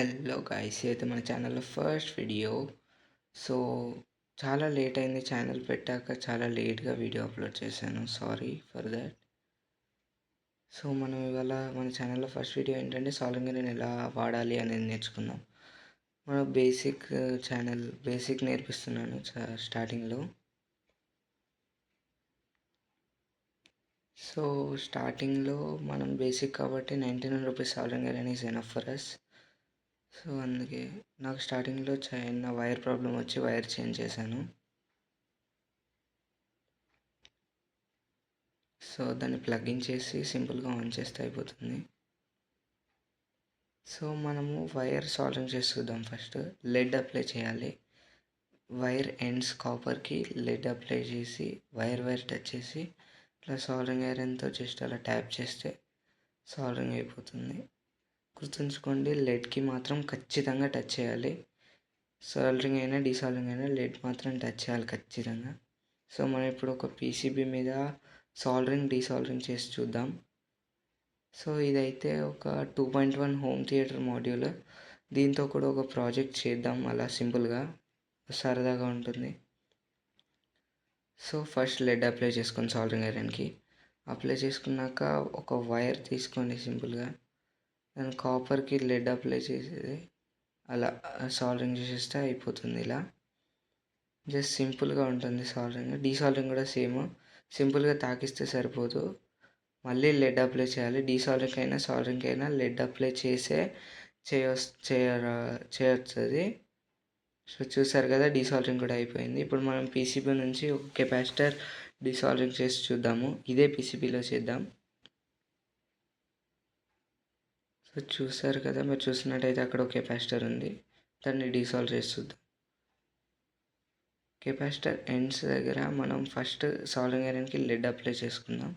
Hello guys, అయితే మన ఛానల్లో ఫస్ట్ వీడియో. సో చాలా లేట్ అయింది. ఛానల్ పెట్టాక చాలా లేట్గా వీడియో అప్లోడ్ చేశాను. Sorry for that. సో మనం ఇవాళ మన ఛానల్లో ఫస్ట్ వీడియో ఏంటంటే సాల్వింగ్ నేను ఎలా వాడాలి అనేది నేర్చుకుందాం. మన బేసిక్ నేర్పిస్తున్నాను స్టార్టింగ్లో. సో స్టార్టింగ్లో మనం బేసిక్ కాబట్టి 99 rupees solving is enough for us. So అందుకే నాకు స్టార్టింగ్లో చిన్న వైర్ ప్రాబ్లం వచ్చి వైర్ చేంజ్ చేశాను. సో దాన్ని ప్లగ్ఇన్ చేసి సింపుల్గా ఆన్ చేస్తే అయిపోతుంది. సో మనము వైర్ సాల్వింగ్ చేసి చూద్దాం. ఫస్ట్ లెడ్ అప్లై చేయాలి. వైర్ ఎండ్స్ కాపర్కి లెడ్ అప్లై చేసి వైర్ టచ్ చేసి ఇట్లా సాల్వింగ్ ఐరన్తో జస్ట్ అలా ట్యాప్ చేస్తే సాల్వింగ్ అయిపోతుంది. గుర్తుంచుకోండి, లెడ్కి మాత్రం ఖచ్చితంగా టచ్ చేయాలి. సాల్వింగ్ అయినా డీసాల్వింగ్ అయినా లెడ్ మాత్రం టచ్ చేయాలి ఖచ్చితంగా. సో మనం ఇప్పుడు ఒక పీసీబీ మీద సాల్వింగ్ డీసాల్వింగ్ చేసి చూద్దాం. సో ఇదైతే ఒక 2.1 హోమ్ థియేటర్ మాడ్యూల్. దీంతో కూడా ఒక ప్రాజెక్ట్ చేద్దాం అలా సింపుల్గా, సరదాగా ఉంటుంది. సో ఫస్ట్ లెడ్ అప్లై చేసుకొని సాల్వింగ్ ఐరన్కి అప్లై చేసుకున్నాక ఒక వైర్ తీసుకోండి సింపుల్గా. దాని కాపర్కి లెడ్ అప్లై చేసేది అలా సాల్వింగ్ చేసేస్తే అయిపోతుంది. ఇలా జస్ట్ సింపుల్గా ఉంటుంది సాల్వింగ్. డీసాల్వింగ్ కూడా సేమ్, సింపుల్గా తాకిస్తే సరిపోదు, మళ్ళీ లెడ్ అప్లై చేయాలి. డీసాల్వింగ్ అయినా సాల్వింగ్ అయినా లెడ్ అప్లై చేయొచ్చు అది. సో చూసారు కదా, డీసాల్వింగ్ కూడా అయిపోయింది. ఇప్పుడు మనం పీసీబీ నుంచి ఒక కెపాసిటర్ డీసాల్వింగ్ చేసి చూద్దాము. ఇదే పీసీబీలో చేద్దాం. సో చూసారు కదా, మీరు చూసినట్టయితే అక్కడ ఒక కెపాసిటర్ ఉంది, దాన్ని డీసాల్వ్ చేసి చూద్దాం. కెపాసిటర్ ఎండ్స్ దగ్గర మనం ఫస్ట్ సాల్వింగ్ ఐరన్కి లెడ్ అప్లై చేసుకుందాం.